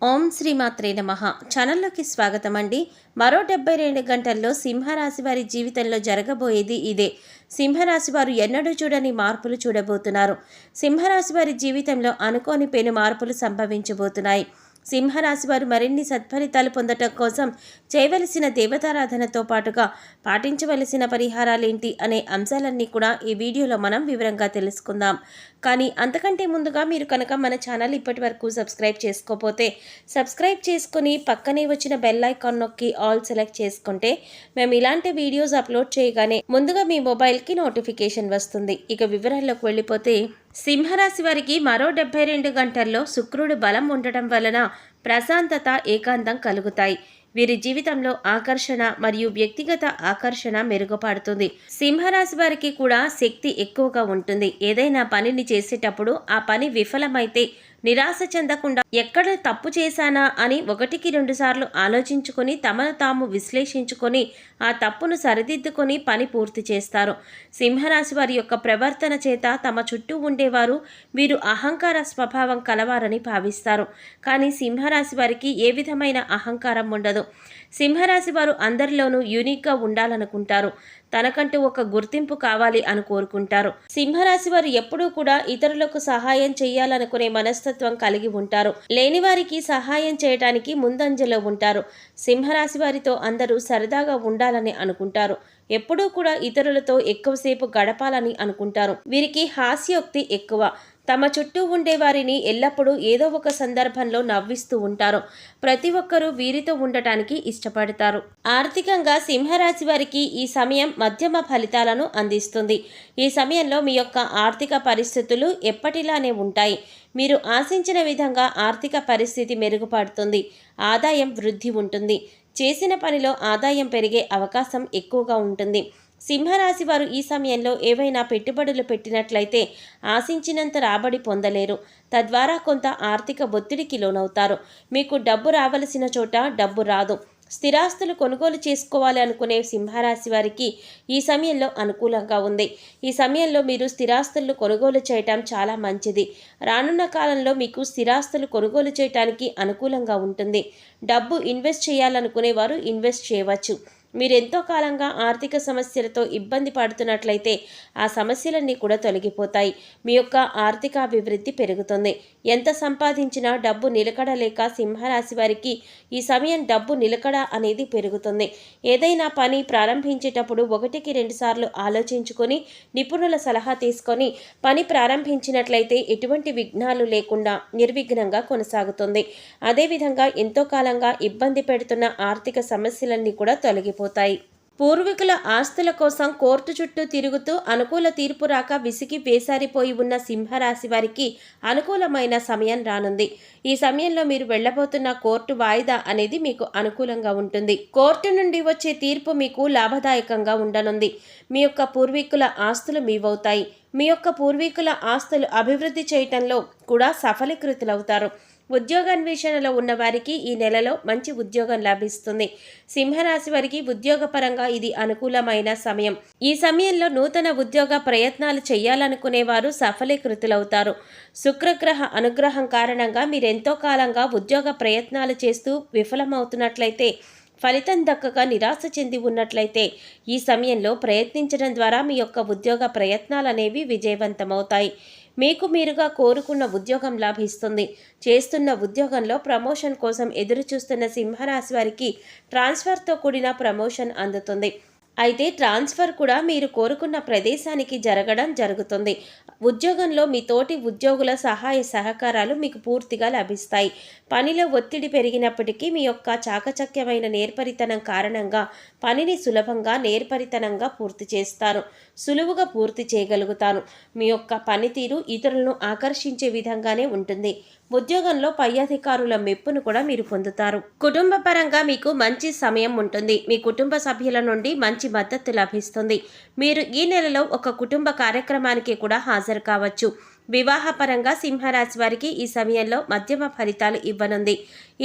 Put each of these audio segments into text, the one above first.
ఓం శ్రీమాత్రే నమః. ఛానల్లోకి స్వాగతం అండి. మరో 72 గంటల్లో సింహరాశి వారి జీవితంలో జరగబోయేది ఇదే. సింహరాశి వారు ఎన్నడూ చూడని మార్పులు చూడబోతున్నారు. సింహరాశి వారి జీవితంలో అనుకోని పెను మార్పులు సంభవించబోతున్నాయి. సింహరాశి వారు మరిన్ని సత్ఫలితాలు పొందటం కోసం చేయవలసిన దేవతారాధనతో పాటుగా పాటించవలసిన పరిహారాలేంటి అనే అంశాలన్నీ కూడా ఈ వీడియోలో మనం వివరంగా తెలుసుకుందాం. కానీ అంతకంటే ముందుగా మీరు కనుక మన ఛానల్ ఇప్పటి వరకు సబ్స్క్రైబ్ చేసుకోకపోతే సబ్స్క్రైబ్ చేసుకుని పక్కనే వచ్చిన బెల్ ఐకాన్ నొక్కి ఆల్ సెలెక్ట్ చేసుకుంటే మేము ఇలాంటి వీడియోస్ అప్లోడ్ చేయగానే ముందుగా మీ మొబైల్కి నోటిఫికేషన్ వస్తుంది. ఇక వివరాల్లోకి వెళ్ళిపోతే సింహరాశి వారికి మరో 72 గంటల్లో శుక్రుడు బలం ఉండటం వలన ప్రశాంతత, ఏకాంతం కలుగుతాయి. వీరి జీవితంలో ఆకర్షణ మరియు వ్యక్తిగత ఆకర్షణ మెరుగుపడుతుంది. సింహరాశి వారికి కూడా శక్తి ఎక్కువగా ఉంటుంది. ఏదైనా పనిని చేసేటప్పుడు ఆ పని విఫలమైతే నిరాశ చెందకుండా ఎక్కడ తప్పు చేశానా అని 1-2 సార్లు ఆలోచించుకొని తమను తాము విశ్లేషించుకొని ఆ తప్పును సరిదిద్దుకొని పని పూర్తి చేస్తారు. సింహరాశి వారి యొక్క ప్రవర్తన చేత తమ చుట్టూ ఉండేవారు వీరు అహంకార స్వభావం కలవారని భావిస్తారు. కానీ సింహరాశి వారికి ఏ విధమైన అహంకారం ఉండదు. సింహరాశి వారు అందరిలోనూ యూనిక్గా ఉండాలనుకుంటారు. తనకంటూ ఒక గుర్తింపు కావాలి అని కోరుకుంటారు. సింహరాశి వారు ఎప్పుడూ కూడా ఇతరులకు సహాయం చేయాలనుకునే మనస్తత్వం కలిగి ఉంటారు. లేని వారికి సహాయం చేయడానికి ముందంజలో ఉంటారు. సింహరాశి వారితో అందరూ సరదాగా ఉండాలని అనుకుంటారు. ఎప్పుడూ కూడా ఇతరులతో ఎక్కువసేపు గడపాలని అనుకుంటారు. వీరికి హాస్యోక్తి ఎక్కువ. తమ చుట్టూ ఉండే వారిని ఎల్లప్పుడూ ఏదో ఒక సందర్భంలో నవ్విస్తూ ఉంటారు. ప్రతి ఒక్కరూ వీరితో ఉండటానికి ఇష్టపడతారు. ఆర్థికంగా సింహరాశి వారికి ఈ సమయం మధ్యమ ఫలితాలను అందిస్తుంది. ఈ సమయంలో మీ యొక్క ఆర్థిక పరిస్థితులు ఎప్పటిలానే ఉంటాయి. మీరు ఆశించిన విధంగా ఆర్థిక పరిస్థితి మెరుగుపడుతుంది. ఆదాయం వృద్ధి ఉంటుంది. చేసిన పనిలో ఆదాయం పెరిగే అవకాశం ఎక్కువగా ఉంటుంది. సింహరాశి వారు ఈ సమయంలో ఏవైనా పెట్టుబడులు పెట్టినట్లయితే ఆశించినంత రాబడి పొందలేరు. తద్వారా కొంత ఆర్థిక ఒత్తిడికి లోనవుతారు. మీకు డబ్బు రావలసిన చోట డబ్బు రాదు. స్థిరాస్తులు కొనుగోలు చేసుకోవాలి అనుకునే సింహరాశి వారికి ఈ సమయంలో అనుకూలంగా ఉంది. ఈ సమయంలో మీరు స్థిరాస్తులను కొనుగోలు చేయటం చాలా మంచిది. రానున్న కాలంలో మీకు స్థిరాస్తులు కొనుగోలు చేయటానికి అనుకూలంగా ఉంటుంది. డబ్బు ఇన్వెస్ట్ చేయాలనుకునే వారు ఇన్వెస్ట్ చేయవచ్చు. మీరెంతో కాలంగా ఆర్థిక సమస్యలతో ఇబ్బంది పడుతున్నట్లయితే ఆ సమస్యలన్నీ కూడా తొలగిపోతాయి. మీ యొక్క ఆర్థిక అభివృద్ధి పెరుగుతుంది. ఎంత సంపాదించినా డబ్బు నిలకడ లేక సింహరాశి వారికి ఈ సమయం డబ్బు నిలకడ అనేది పెరుగుతుంది. ఏదైనా పని ప్రారంభించేటప్పుడు 1-2 సార్లు ఆలోచించుకొని నిపుణుల సలహా తీసుకొని పని ప్రారంభించినట్లయితే ఎటువంటి విఘ్నాలు లేకుండా నిర్విఘ్నంగా కొనసాగుతుంది. అదేవిధంగా ఎంతో కాలంగా ఇబ్బంది పెడుతున్న ఆర్థిక సమస్యలన్నీ కూడా తొలగిపోతాయి. పూర్వీకుల ఆస్తుల కోసం కోర్టు చుట్టూ తిరుగుతూ అనుకూల తీర్పు రాక విసిగి వేసారిపోయి ఉన్న సింహరాశి వారికి అనుకూలమైన సమయం రానుంది. ఈ సమయంలో మీరు వెళ్ళబోతున్న కోర్టు వాయిదా అనేది మీకు అనుకూలంగా ఉంటుంది. కోర్టు నుండి వచ్చే తీర్పు మీకు లాభదాయకంగా ఉండనుంది. మీ యొక్క పూర్వీకుల ఆస్తులు మీవవుతాయి. మీ యొక్క పూర్వీకుల ఆస్తులు అభివృద్ధి చేయటంలో కూడా సఫలీకృతులవుతారు. ఉద్యోగాన్వేషణలో ఉన్న వారికి ఈ నెలలో మంచి ఉద్యోగం లభిస్తుంది. సింహరాశి వారికి ఉద్యోగపరంగా ఇది అనుకూలమైన సమయం. ఈ సమయంలో నూతన ఉద్యోగ ప్రయత్నాలు చేయాలనుకునేవారు సఫలీకృతులవుతారు. శుక్రగ్రహ అనుగ్రహం కారణంగా మీరెంతో కాలంగా ఉద్యోగ ప్రయత్నాలు చేస్తూ విఫలమవుతున్నట్లయితే, ఫలితం దక్కక నిరాశ చెంది ఉన్నట్లయితే ఈ సమయంలో ప్రయత్నించడం ద్వారా మీ యొక్క ఉద్యోగ ప్రయత్నాలు అనేవి విజయవంతమవుతాయి. మీకు మీరుగా కోరుకున్న ఉద్యోగం లభిస్తుంది. చేస్తున్న ఉద్యోగంలో ప్రమోషన్ కోసం ఎదురు చూస్తున్న సింహరాశి వారికి ట్రాన్స్ఫర్తో కూడిన ప్రమోషన్ అందుతుంది. అయితే ట్రాన్స్ఫర్ కూడా మీరు కోరుకున్న ప్రదేశానికి జరగడం జరుగుతుంది. ఉద్యోగంలో మీ తోటి ఉద్యోగుల సహాయ సహకారాలు మీకు పూర్తిగా లభిస్తాయి. పనిలో ఒత్తిడి పెరిగినప్పటికీ మీ యొక్క చాకచక్యమైన నేర్పరితనం కారణంగా పనిని సులభంగా నేర్పరితనంగా పూర్తి చేస్తారు. సులువుగా పూర్తి చేయగలుగుతారు. మీ యొక్క పనితీరు ఇతరులను ఆకర్షించే విధంగానే ఉంటుంది. ఉద్యోగంలో పై అధికారుల మెప్పును కూడా మీరు పొందుతారు. కుటుంబ పరంగా మీకు మంచి సమయం ఉంటుంది. మీ కుటుంబ సభ్యుల నుండి మంచి మద్దతు లభిస్తుంది. మీరు ఈ నెలలో ఒక కుటుంబ కార్యక్రమానికి కూడా హాజరు కావచ్చు. వివాహపరంగా సింహరాశి వారికి ఈ సమయంలో మధ్యమ ఫలితాలు ఇవ్వనుంది.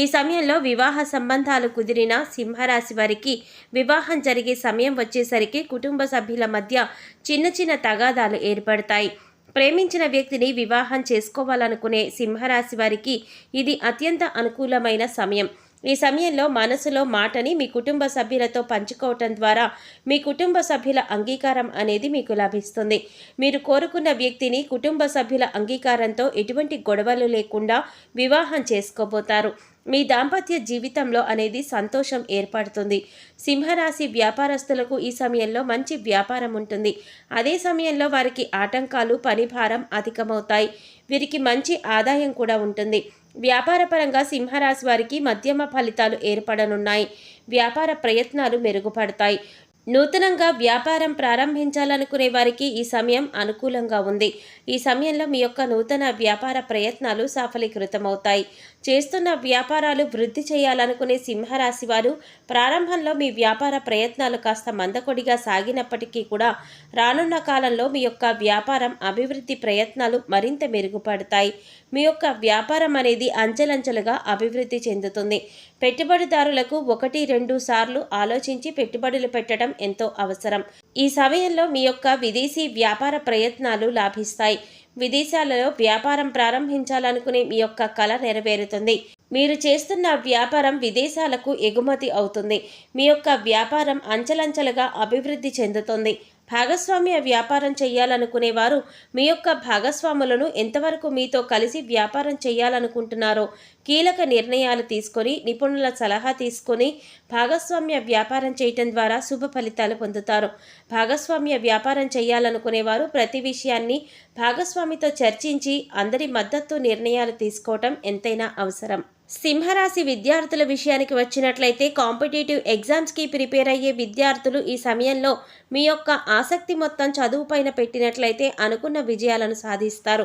ఈ సమయంలో వివాహ సంబంధాలు కుదిరిన సింహరాశి వారికి వివాహం జరిగే సమయం వచ్చేసరికి కుటుంబ సభ్యుల మధ్య చిన్న చిన్న తగాదాలు ఏర్పడతాయి. ప్రేమించిన వ్యక్తిని వివాహం చేసుకోవాలనుకునే సింహరాశి వారికి ఇది అత్యంత అనుకూలమైన సమయం. ఈ సమయంలో మనసులో మాటని మీ కుటుంబ సభ్యులతో పంచుకోవటం ద్వారా మీ కుటుంబ సభ్యుల అంగీకారం అనేది మీకు లభిస్తుంది. మీరు కోరుకున్న వ్యక్తిని కుటుంబ సభ్యుల అంగీకారంతో ఎటువంటి గొడవలు లేకుండా వివాహం చేసుకోబోతారు. మీ దాంపత్య జీవితంలో అనేది సంతోషం ఏర్పడుతుంది. సింహరాశి వ్యాపారస్తులకు ఈ సమయంలో మంచి వ్యాపారం ఉంటుంది. అదే సమయంలో వారికి ఆటంకాలు, పనిభారం అధికమవుతాయి. వీరికి మంచి ఆదాయం కూడా ఉంటుంది. వ్యాపారపరంగా సింహరాశి వారికి మధ్యమ ఫలితాలు ఏర్పడనున్నాయి. వ్యాపార ప్రయత్నాలు మెరుగుపడతాయి. నూతనంగా వ్యాపారం ప్రారంభించాలనుకునే వారికి ఈ సమయం అనుకూలంగా ఉంది. ఈ సమయంలో మీ యొక్క నూతన వ్యాపార ప్రయత్నాలు సఫలీకృతమవుతాయి. చేస్తున్న వ్యాపారాలు వృద్ధి చేయాలనుకునే సింహరాశి వారు ప్రారంభంలో మీ వ్యాపార ప్రయత్నాలు కాస్త మందకొడిగా సాగినప్పటికీ కూడా రానున్న కాలంలో మీ యొక్క వ్యాపారం అభివృద్ధి ప్రయత్నాలు మరింత మెరుగుపడతాయి. మీ యొక్క వ్యాపారం అనేది అంచెలంచెలుగా అభివృద్ధి చెందుతుంది. పెట్టుబడిదారులకు 1-2 సార్లు ఆలోచించి పెట్టుబడులు పెట్టడం ఎంతో అవసరం. ఈ సమయంలో మీ యొక్క విదేశీ వ్యాపార ప్రయత్నాలు లాభిస్తాయి. విదేశాలలో వ్యాపారం ప్రారంభించాలనుకునే మీ యొక్క కల నెరవేరుతుంది. మీరు చేస్తున్న వ్యాపారం విదేశాలకు ఎగుమతి అవుతుంది. మీ యొక్క వ్యాపారం అంచెలంచెలుగా అభివృద్ధి చెందుతుంది. భాగస్వామ్య వ్యాపారం చేయాలనుకునేవారు మీ యొక్క భాగస్వాములను ఎంతవరకు మీతో కలిసి వ్యాపారం చేయాలనుకుంటున్నారో కీలక నిర్ణయాలు తీసుకొని, నిపుణుల సలహా తీసుకొని భాగస్వామ్య వ్యాపారం చేయటం ద్వారా శుభ ఫలితాలు పొందుతారు. భాగస్వామ్య వ్యాపారం చేయాలనుకునేవారు ప్రతి విషయాన్ని భాగస్వామితో చర్చించి అందరి మద్దతు నిర్ణయాలు తీసుకోవటం ఎంతైనా అవసరం. సింహరాశి విద్యార్థుల విషయానికి వచ్చినట్లయితే కాంపిటేటివ్ ఎగ్జామ్స్కి ప్రిపేర్ అయ్యే విద్యార్థులు ఈ సమయంలో మీ యొక్క ఆసక్తి మొత్తం చదువు పైన పెట్టినట్లయితే అనుకున్న విజయాలను సాధిస్తారు.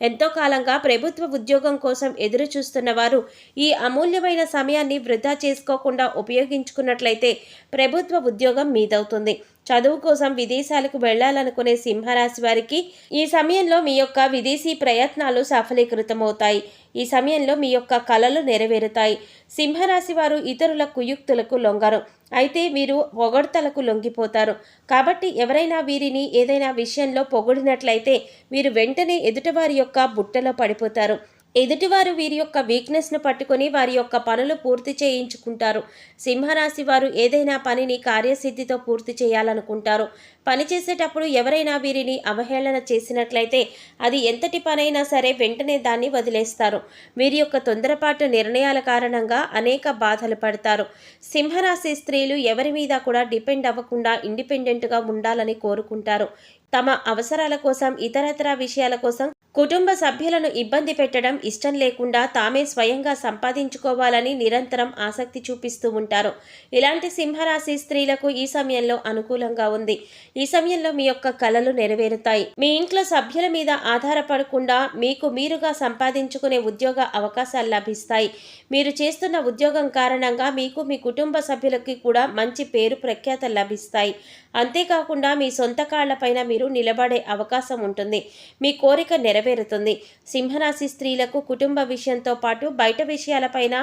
ఎంతో కాలంగా ప్రభుత్వ ఉద్యోగం కోసం ఎదురు చూస్తున్న వారు ఈ అమూల్యమైన సమయాన్ని వృధా చేసుకోకుండా ఉపయోగించుకున్నట్లయితే ప్రభుత్వ ఉద్యోగం మీదవుతుంది. చదువు కోసం విదేశాలకు వెళ్లాలనుకునే సింహరాశి వారికి ఈ సమయంలో మీ యొక్క విదేశీ ప్రయత్నాలు సఫలీకృతమవుతాయి. ఈ సమయంలో మీ యొక్క కలలు నెరవేరుతాయి. సింహరాశి వారు ఇతరుల కుయుక్తులకు లొంగరు. అయితే వీరు పొగడ్తలకు లొంగిపోతారు. కాబట్టి ఎవరైనా వీరిని ఏదైనా విషయంలో పొగిడినట్లయితే వీరు వెంటనే ఎదుటివారి యొక్క బుట్టలో పడిపోతారు. ఎదుటివారు వీరి యొక్క వీక్నెస్ను పట్టుకొని వారి యొక్క పనులు పూర్తి చేయించుకుంటారు. సింహరాశి వారు ఏదైనా పనిని కార్యసిద్ధితో పూర్తి చేయాలనుకుంటారు. పని చేసేటప్పుడు ఎవరైనా వీరిని అవహేళన చేసినట్లయితే అది ఎంతటి పనైనా సరే వెంటనే దాన్ని వదిలేస్తారు. వీరి యొక్క తొందరపాటు నిర్ణయాల కారణంగా అనేక బాధలు పడతారు. సింహరాశి స్త్రీలు ఎవరి మీద కూడా డిపెండ్ అవ్వకుండా ఇండిపెండెంట్గా ఉండాలని కోరుకుంటారు. తమ అవసరాల కోసం, ఇతరత్రా విషయాల కోసం కుటుంబ సభ్యులను ఇబ్బంది పెట్టడం ఇష్టం లేకుండా తామే స్వయంగా సంపాదించుకోవాలని నిరంతరం ఆసక్తి చూపిస్తూ ఉంటారు. ఇలాంటి సింహరాశి స్త్రీలకు ఈ సమయంలో అనుకూలంగా ఉంది. ఈ సమయంలో మీ యొక్క కలలు నెరవేరుతాయి. మీ ఇంట్లో సభ్యుల మీద ఆధారపడకుండా మీకు మీరుగా సంపాదించుకునే ఉద్యోగ అవకాశాలు లభిస్తాయి. మీరు చేస్తున్న ఉద్యోగం కారణంగా మీకు, మీ కుటుంబ సభ్యులకి కూడా మంచి పేరు ప్రఖ్యాతలు లభిస్తాయి. అంతేకాకుండా మీ సొంత కాళ్లపైన మీరు నిలబడే అవకాశం ఉంటుంది. మీ కోరిక నెరవేరుతుంది. సింహరాశి స్త్రీలకు కుటుంబ విషయంతో పాటు బయట విషయాలపైన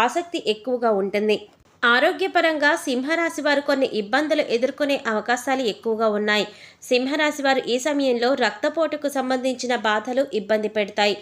ఆసక్తి ఎక్కువగా ఉంటుంది. ఆరోగ్యపరంగా సింహరాశి వారు కొన్ని ఇబ్బందులు ఎదుర్కొనే అవకాశాలు ఎక్కువగా ఉన్నాయి. సింహరాశి వారు ఈ సమయంలో రక్తపోటుకు సంబంధించిన బాధలు ఇబ్బంది పెడతాయి.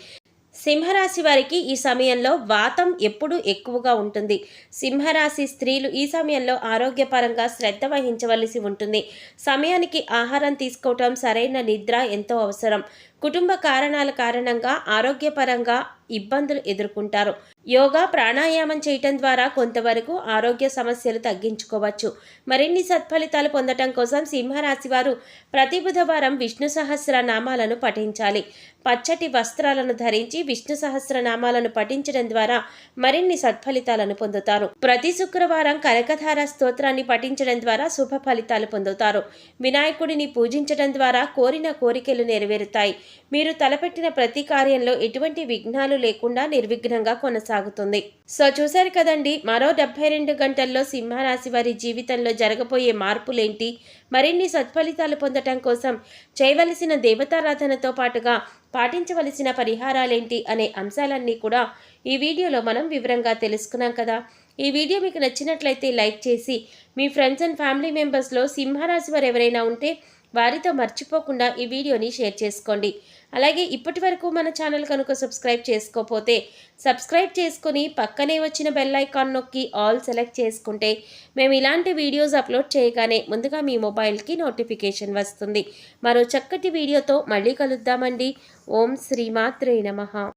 సింహరాశి వారికి ఈ సమయంలో వాతం ఎప్పుడూ ఎక్కువగా ఉంటుంది. సింహరాశి స్త్రీలు ఈ సమయంలో ఆరోగ్యపరంగా శ్రద్ధ వహించవలసి ఉంటుంది. సమయానికి ఆహారం తీసుకోవటం, సరైన నిద్ర ఎంతో అవసరం. కుటుంబ కారణాల కారణంగా ఆరోగ్యపరంగా ఇబ్బందులు ఎదుర్కొంటారు. యోగా, ప్రాణాయామం చేయటం ద్వారా కొంతవరకు ఆరోగ్య సమస్యలు తగ్గించుకోవచ్చు. మరిన్ని సత్ఫలితాలు పొందటం కోసం సింహరాశి వారు ప్రతి బుధవారం విష్ణు సహస్రనామాలను పఠించాలి. పచ్చటి వస్త్రాలను ధరించి విష్ణు సహస్రనామాలను పఠించడం ద్వారా మరిన్ని సత్ఫలితాలను పొందుతారు. ప్రతి శుక్రవారం కనకధార స్తోత్రాన్ని పఠించడం ద్వారా శుభ ఫలితాలు పొందుతారు. వినాయకుడిని పూజించడం ద్వారా కోరిన కోరికలు నెరవేరుతాయి. మీరు తలపెట్టిన ప్రతి కార్యంలో ఎటువంటి విఘ్నాలు లేకుండా నిర్విఘ్నంగా కొనసాగుతుంది. సో చూశారు కదండి, మరో 72 గంటల్లో సింహరాశి వారి జీవితంలో జరగబోయే మార్పులేంటి, మరిన్ని సత్ఫలితాలు పొందటం కోసం చేయవలసిన దేవతారాధనతో పాటుగా పాటించవలసిన పరిహారాలేంటి అనే అంశాలన్నీ కూడా ఈ వీడియోలో మనం వివరంగా తెలుసుకున్నాం కదా. ఈ వీడియో మీకు నచ్చినట్లయితే లైక్ చేసి మీ ఫ్రెండ్స్ అండ్ ఫ్యామిలీ మెంబర్స్లో సింహరాశి వారు ఎవరైనా ఉంటే వారితో మర్చిపోకుండా ఈ వీడియోని షేర్ చేసుకోండి. అలాగే ఇప్పటి వరకు మన ఛానల్ కనుక సబ్స్క్రైబ్ చేసుకోకపోతే సబ్స్క్రైబ్ చేసుకొని పక్కనే వచ్చిన బెల్ ఐకాన్ నొక్కి ఆల్ సెలెక్ట్ చేసుకుంటే మేము ఇలాంటి వీడియోస్ అప్లోడ్ చేయగానే ముందుగా మీ మొబైల్కి నోటిఫికేషన్ వస్తుంది. మరో చక్కటి వీడియోతో మళ్ళీ కలుద్దామండి. ఓం శ్రీమాత్రే నమః.